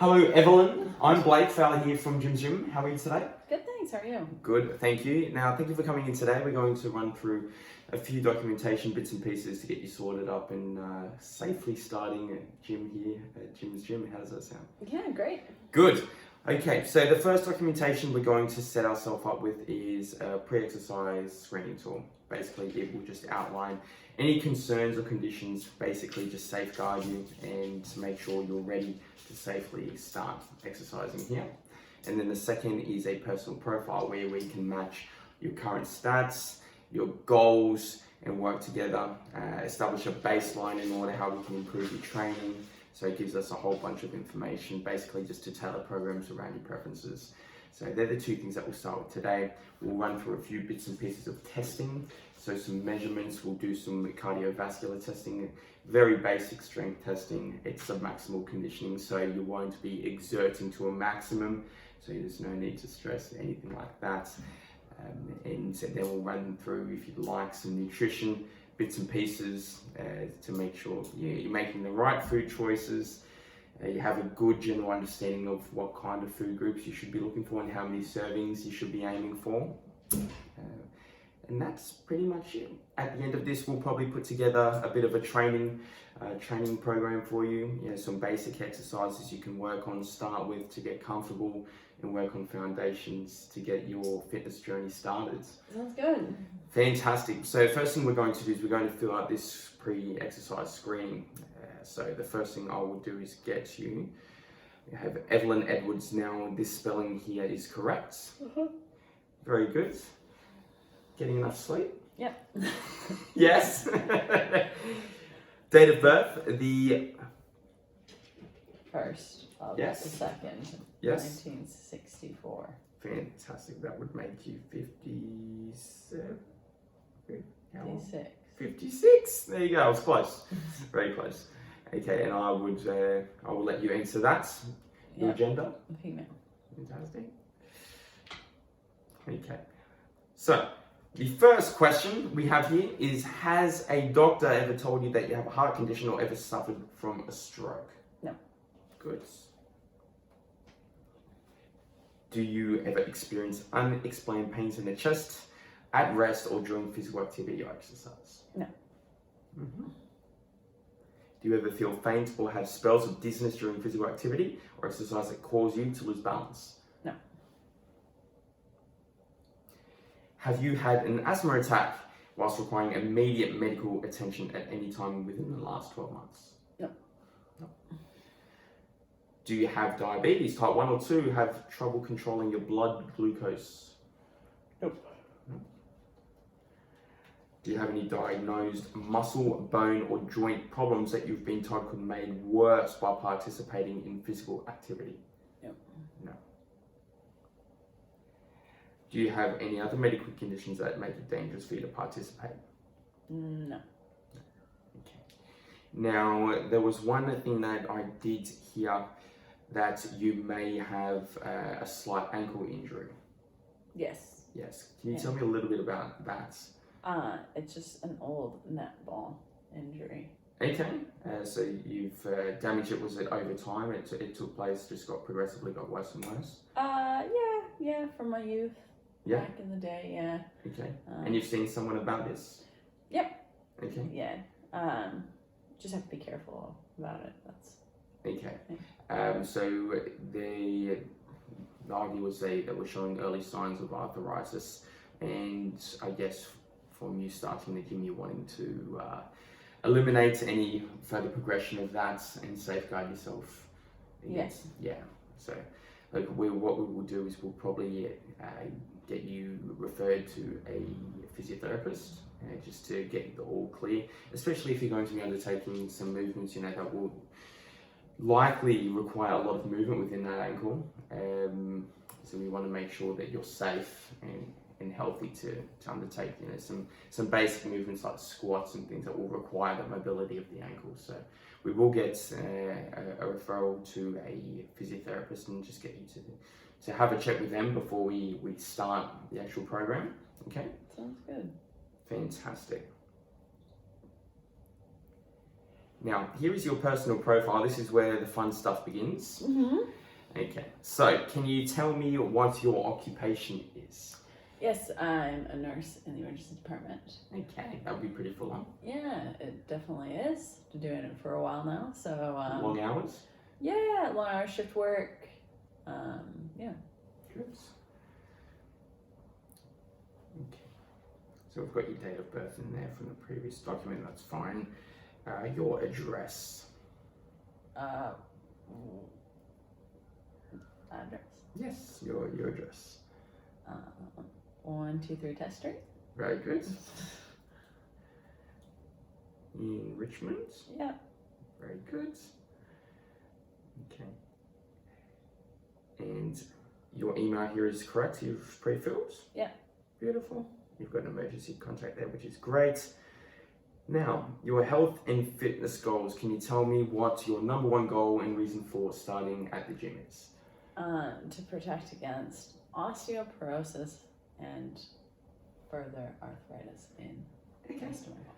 Hello, Evelyn. I'm Blake Fowler here from Jim's Gym. How are you today? Good, thanks. How are you? Good, thank you. Now, thank you for coming in today. We're going to run through a few documentation bits and pieces to get you sorted up and safely starting at gym here at Jim's Gym. How does that sound? Yeah, great. Good. Okay, so the first documentation we're going to set ourselves up with is a pre-exercise screening tool. Basically, it will just outline any concerns or conditions, basically just safeguard you and to make sure you're ready to safely start exercising here. And then the second is a personal profile where we can match your current stats, your goals, and work together, establish a baseline in order how we can improve your training. So it gives us a whole bunch of information, basically just to tailor programs around your preferences. So they're the two things that we'll start with today. We'll run through a few bits and pieces of testing. So some measurements, we'll do some cardiovascular testing, very basic strength testing. It's submaximal conditioning, so you won't be exerting to a maximum. So there's no need to stress anything like that. And then we'll run through, if you'd like, some nutrition bits and pieces to make sure you're making the right food choices. You have a good general understanding of what kind of food groups you should be looking for and how many servings you should be aiming for. And that's pretty much it. At the end of this, we'll probably put together a bit of a training program for you. You know, some basic exercises you can work on, start with to get comfortable and work on foundations to get your fitness journey started. Sounds good. Fantastic. So first thing we're going to do is we're going to fill out this pre-exercise screening. So the first thing I will do is get you. We have Evelyn Edwards. Now this spelling here is correct. Very good. Getting enough sleep? Yep. Yes. Date of birth, the First of Yes. the second, Yes. 1964. Fantastic. That would make you 57. How old? 56. 56. There you go. I was close. Very close. Okay, and I will let you answer that. Your Yep. gender? Female. Fantastic. Okay. So, the first question we have here is, has a doctor ever told you that you have a heart condition or ever suffered from a stroke? No. Good. Do you ever experience unexplained pains in the chest, at rest, or during physical activity or exercise? No. Mm-hmm. Do you ever feel faint or have spells of dizziness during physical activity or exercise that cause you to lose balance? No. Have you had an asthma attack whilst requiring immediate medical attention at any time within the last 12 months? No. No. Do you have diabetes, type 1 or 2, have trouble controlling your blood glucose? Nope. No. Do you have any diagnosed muscle, bone, or joint problems that you've been told could be made worse by participating in physical activity? Nope. No. Do you have any other medical conditions that make it dangerous for you to participate? No. Okay. Now, there was one thing that I did hear that you may have a slight ankle injury. Yes. Yes. Can you Yeah. tell me a little bit about that? It's just an old netball injury. Okay. So you've damaged it. Was it over time? It took place, just got progressively got worse and worse? Yeah, from my youth. Yeah. Back in the day, yeah. Okay. And you've seen someone about this? Yep. Okay. Yeah. Just have to be careful about it. That's Okay. So the idea was that we're showing early signs of arthritis, and I guess from you starting the gym, you're wanting to eliminate any further progression of that and safeguard yourself against. Yeah. So, like, what we will do is we'll probably get you referred to a physiotherapist just to get the all clear, especially if you're going to be undertaking some movements, that will likely require a lot of movement within that ankle. So we want to make sure that you're safe and healthy to undertake, some basic movements like squats and things that will require the mobility of the ankle. So we will get a referral to a physiotherapist and just get you to have a check with them before we start the actual program. Okay? sounds good. Fantastic. Now, here is your personal profile. This is where the fun stuff begins. Mm-hmm. Okay, so can you tell me what your occupation is? Yes, I'm a nurse in the emergency department. Okay, that would be pretty full on. Yeah, it definitely is. Been doing it for a while now, so Long hours? yeah, long hour shift work. Yeah. Good. Okay, so we've got your date of birth in there from the previous document, that's fine. Your address. Address. Yes, your address. 123 Test Street. Very good. In Richmond. Yeah. Very good. Okay. And your email here is correct, you've pre-filled? Yeah. Beautiful. You've got an emergency contact there, which is great. Now, your health and fitness goals. Can you tell me what your number one goal and reason for starting at the gym is? To protect against osteoporosis and further arthritis in the Okay. rest of my body.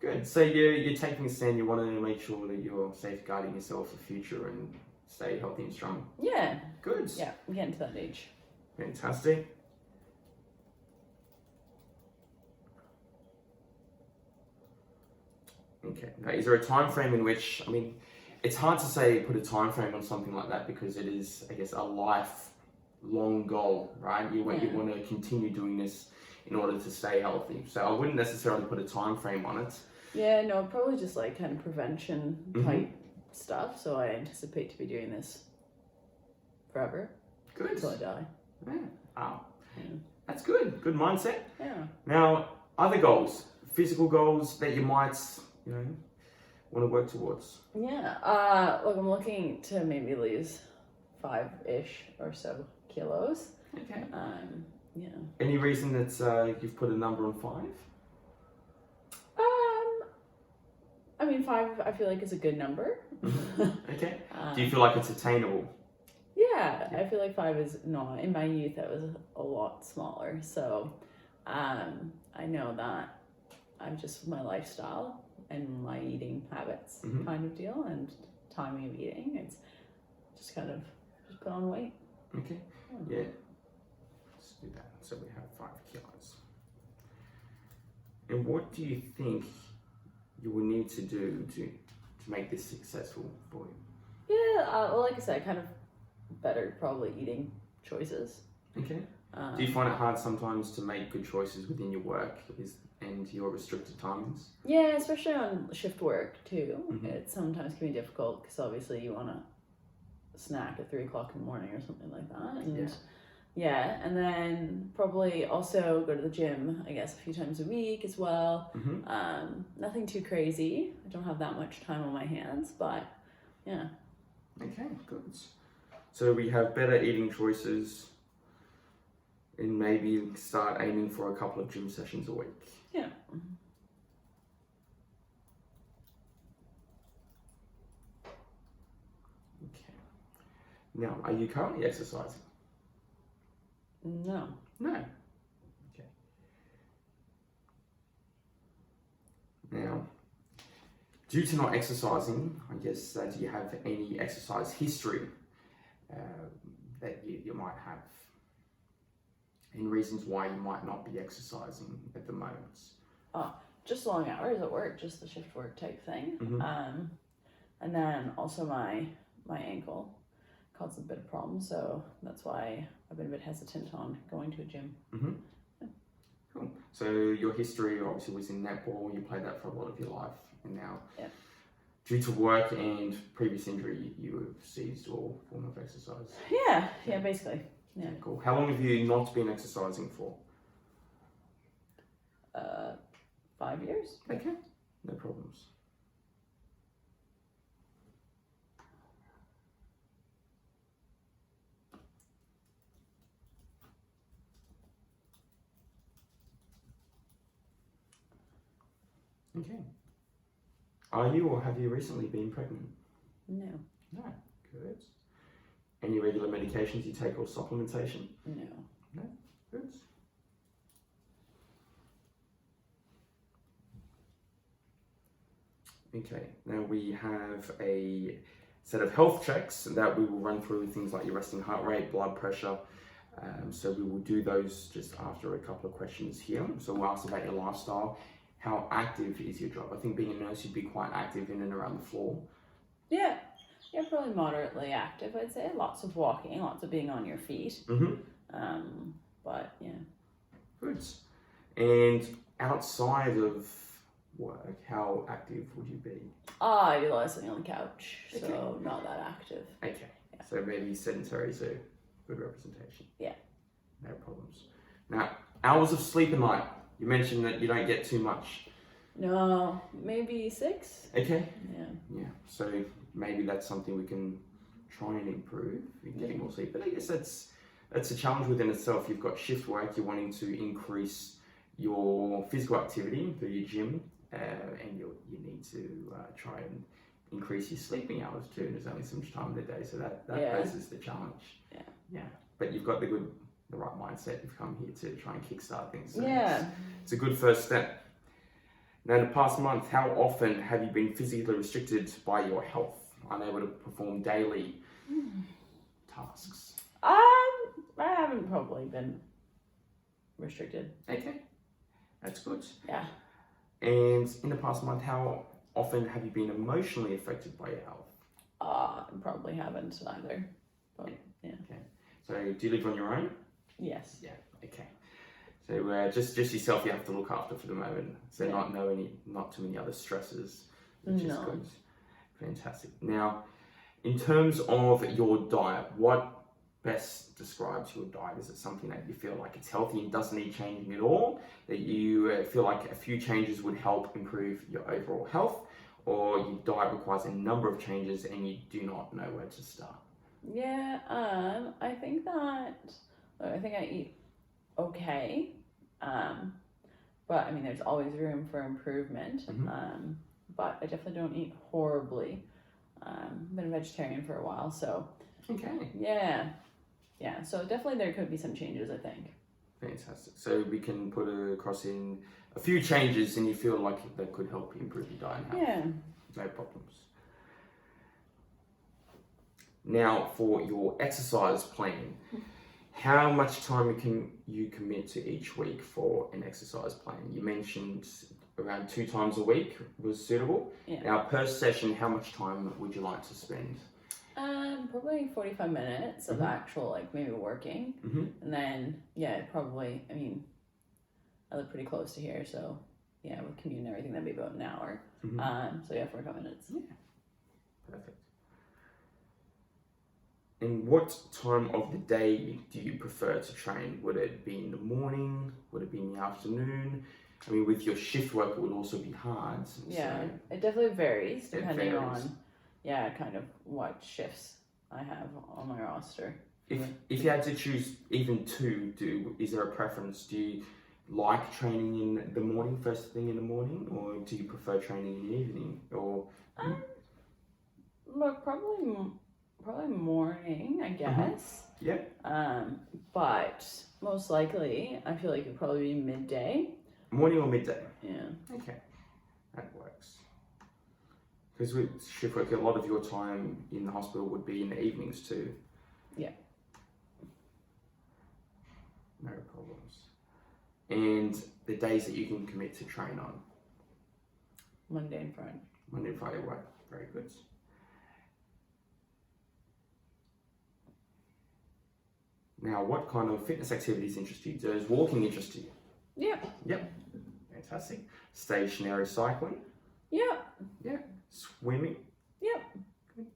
Good. So you're taking a stand, you want to make sure that you're safeguarding yourself for future and stay healthy and strong. Yeah. Good. Yeah, I'm getting to that age. Fantastic. Okay. Now, is there a time frame in which, I mean, it's hard to say put a time frame on something like that because it is, I guess, a lifelong goal, right? You want to continue doing this in order to stay healthy. So I wouldn't necessarily put a time frame on it. Yeah, no, probably just like kind of prevention type stuff. So I anticipate to be doing this forever. Good. Until I die. Yeah. Wow. Yeah. That's good. Good mindset. Yeah. Now, other goals, physical goals that you might, want to work towards. Yeah. Look, I'm looking to maybe lose 5-ish or so kilos. Okay. Yeah. Any reason that you've put a number on 5? I mean, 5 I feel like is a good number. Okay. Do you feel like it's attainable? Yeah, I feel like 5 is not. In my youth, I was a lot smaller. So I know that I'm just my lifestyle and my eating habits kind of deal and timing of eating. It's just kind of just put on weight. Okay. Yeah. Let's do that. So we have 5 kilos. And what do you think you will need to do to make this successful for you? Yeah, well, like I said, kind of better probably eating choices. Okay. Do you find it hard sometimes to make good choices within your work and your restricted timings? Yeah, especially on shift work too. It sometimes can be difficult because obviously you want to snack at 3 o'clock in the morning or something like that. And yeah, and then probably also go to the gym, I guess, a few times a week as well. Nothing too crazy. I don't have that much time on my hands, but yeah. Okay, good. So we have better eating choices and maybe start aiming for a couple of gym sessions a week. Yeah. Okay. Now, are you currently exercising? No. No. Okay. Now, due to not exercising, I guess, do you have any exercise history that you might have? And reasons why you might not be exercising at the moment? Just long hours at work, just the shift work type thing. And then also my ankle caused a bit of problems, so that's why I've been a bit hesitant on going to a gym. Yeah. Cool. So your history obviously was in netball, you played that for a lot of your life, and now due to work and previous injury, you have ceased all form of exercise. Yeah, basically. Yeah. Cool. How long have you not been exercising for? 5 years. Okay, no problems. Okay. Are you or have you recently been pregnant? No. No. Good. Any regular medications you take or supplementation? No. No. Good. Okay, now we have a set of health checks that we will run through, things like your resting heart rate, blood pressure. So we will do those just after a couple of questions here. So we'll ask about your lifestyle. How active is your job? I think being a nurse, you'd be quite active in and around the floor. Yeah, probably moderately active, I'd say. Lots of walking, lots of being on your feet. But yeah. Good. And outside of work, how active would you be? I do a lot of sitting on the couch, so Okay. not that active. Okay, so maybe sedentary is a good representation. Yeah. No problems. Now, hours of sleep a night. You mentioned that you don't get too much. No, maybe 6. Okay. Yeah. Yeah, so maybe that's something we can try and improve in getting more sleep. But I guess that's a challenge within itself. You've got shift work, you're wanting to increase your physical activity through your gym, and you need to try and increase your sleeping hours too. There's only so much time in the day, so that poses the challenge. Yeah. But you've got the right mindset. You've come here to try and kickstart things. So it's a good first step. Now, in the past month, how often have you been physically restricted by your health, unable to perform daily tasks? I haven't probably been restricted. Okay, that's good. Yeah. And in the past month, how often have you been emotionally affected by your health? Probably haven't either. But yeah. Okay. So, do you live on your own? Yes. Yeah. Okay. So just yourself, you have to look after for the moment. So not too many other stresses, which is good. Fantastic. Now, in terms of your diet, what best describes your diet? Is it something that you feel like it's healthy and doesn't need changing at all? That you feel like a few changes would help improve your overall health? Or your diet requires a number of changes and you do not know where to start? Yeah, I think I eat okay. But I mean, there's always room for improvement. But I definitely don't eat horribly. I've been a vegetarian for a while, so. Okay. Yeah. So definitely there could be some changes, I think. Fantastic. So we can put across in a few changes and you feel like that could help you improve your diet and health. Yeah. No problems. Now, for your exercise plan, how much time can you commit to each week for an exercise plan? You mentioned around 2 times a week was suitable. Yeah. Now, per session, how much time would you like to spend? Probably 45 minutes of actual, like, maybe working. And then, probably, I mean, I live pretty close to here, so, with commute and everything, that'd be about an hour. So, 45 minutes. Yeah. Perfect. And what time of the day do you prefer to train? Would it be in the morning? Would it be in the afternoon? I mean, with your shift work, it would also be hard. Yeah, so it definitely varies depending varies. on, kind of what shifts I have on my roster. If you had to choose even 2, is there a preference? Do you like training in the morning, first thing in the morning, or do you prefer training in the evening? Or Look, probably morning, I guess. Yeah. But most likely, I feel like it'd probably be midday. Morning or midday? Yeah. Okay, that works. Because with shift work, a lot of your time in the hospital would be in the evenings too. Yeah. No problems. And the days that you can commit to train on? Monday and Friday. Monday and Friday work. Very good. Now, what kind of fitness activities interest you? Does walking interest you? Yeah. Yep. Fantastic. Stationary cycling? Yeah. Yeah. Swimming? Yep. Good.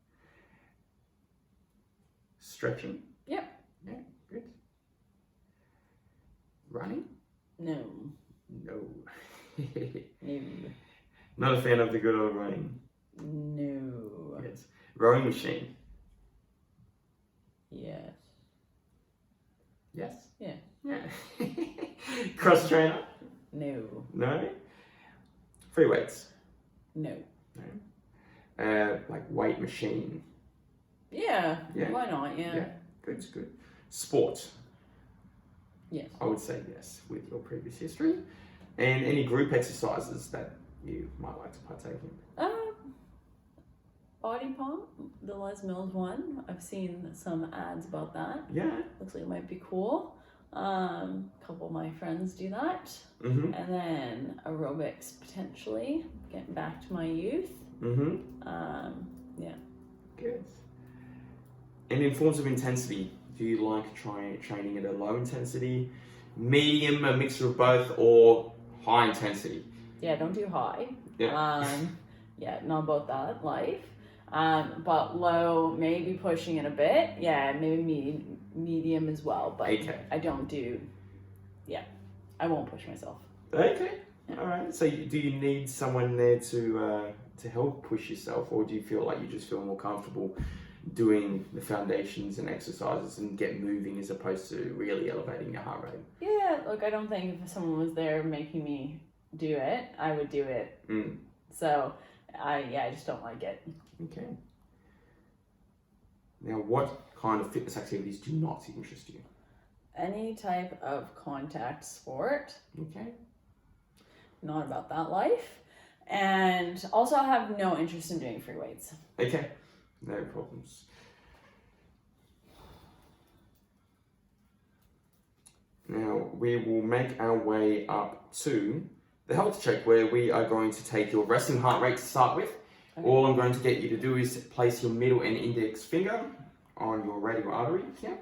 Stretching? Yep. Yeah, good. Running? No. No. No. Not a fan of the good old running. No. Yes. Rowing machine? Yes. Yes? Yeah. Yeah. Cross trainer? No. No. Free weights? No. No. Like weight machine? Yeah. Yeah. Why not? Yeah. Good, good. Sport? Yes. I would say yes, with your previous history. And any group exercises that you might like to partake in? body pump, the Les Mills one. I've seen some ads about that. Yeah. Looks like it might be cool. A couple of my friends do that. Mm-hmm. And then aerobics potentially, getting back to my youth. Mm-hmm. Yeah. Good. And in forms of intensity, do you like training at a low intensity, medium, a mixture of both, or high intensity? Yeah, don't do high. Yeah. Yeah, not about that life. But low, maybe pushing it a bit. Yeah, maybe medium as well. But Okay. I don't do. Yeah, I won't push myself. Okay. Yeah. All right. So do you need someone there to help push yourself, or do you feel like you just feel more comfortable doing the foundations and exercises and get moving as opposed to really elevating your heart rate? Yeah, look, I don't think if someone was there making me do it, I would do it. Mm. So, I just don't like it. Okay. Now, what kind of fitness activities do not interest you? Any type of contact sport, Okay. not about that life. And also I have no interest in doing free weights. Okay. No problems. Now, we will make our way up to the health check where we are going to take your resting heart rate to start with. Okay. All I'm going to get you to do is place your middle and index finger on your radial artery here.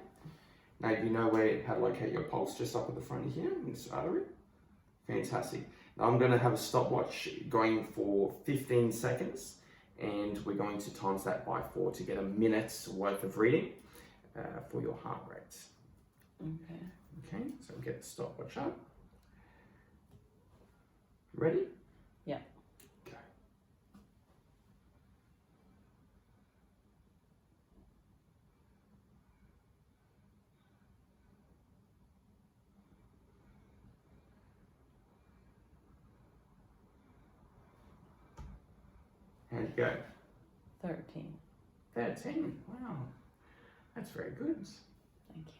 Now, you know how to locate your pulse just up at the front here in this artery. Fantastic. Now, I'm going to have a stopwatch going for 15 seconds, and we're going to times that by 4 to get a minute's worth of reading for your heart rate. Okay. Okay, so we'll get the stopwatch up. Ready? Yeah. Go. How'd you go? 13. 13. Wow. That's very good. Thank you.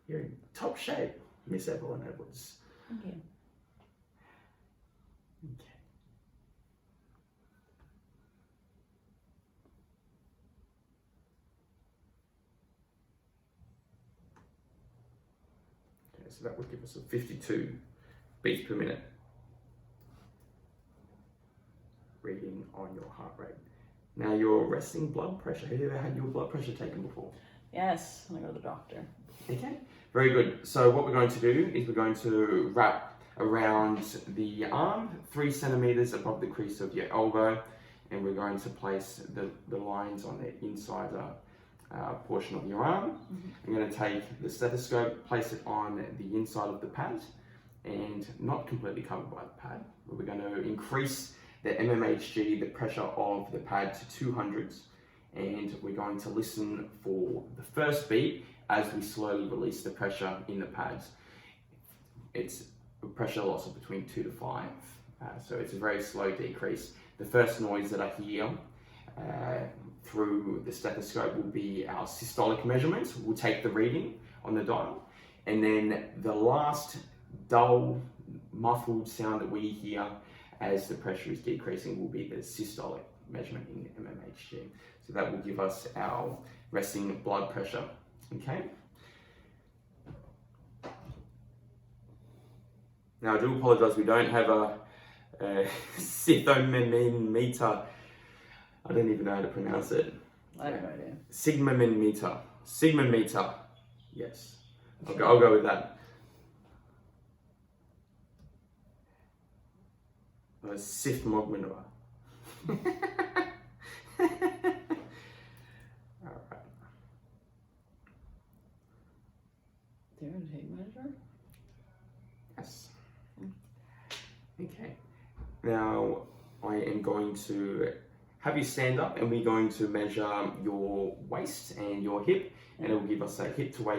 You're in top shape, Miss Evelyn Edwards. Thank you. Okay. Okay, so that would give us a 52 beats per minute reading on your heart rate. Now, your resting blood pressure. Have you ever had your blood pressure taken before? Yes, I'm gonna go to the doctor. Okay, very good. So what we're going to do is we're going to wrap around the arm 3 centimeters above the crease of your elbow, and we're going to place the lines on the insider portion of your arm. I'm going to take the stethoscope, place it on the inside of the pad, and not completely covered by the pad. We're going to increase the mmHg, the pressure of the pad, to 200s, and we're going to listen for the first beat as we slowly release the pressure in the pads. It's a pressure loss of between 2 to 5, so it's a very slow decrease. The first noise that I hear through the stethoscope will be our systolic measurements. We'll take the reading on the dial, and then the last dull, muffled sound that we hear as the pressure is decreasing will be the systolic measurement in mmHg. So that will give us our resting blood pressure. Okay. Now, I do apologise, we don't have a scythometer. I don't even know how to pronounce it. I have no idea. Sigmometer. Sigmometer. Yes. I'll go with that. Sifmogmanua. Alright. Do you have a tape measure? Yes. Okay. Now I am going to have you stand up, and we're going to measure your waist and your hip, and it will give us a hip to waist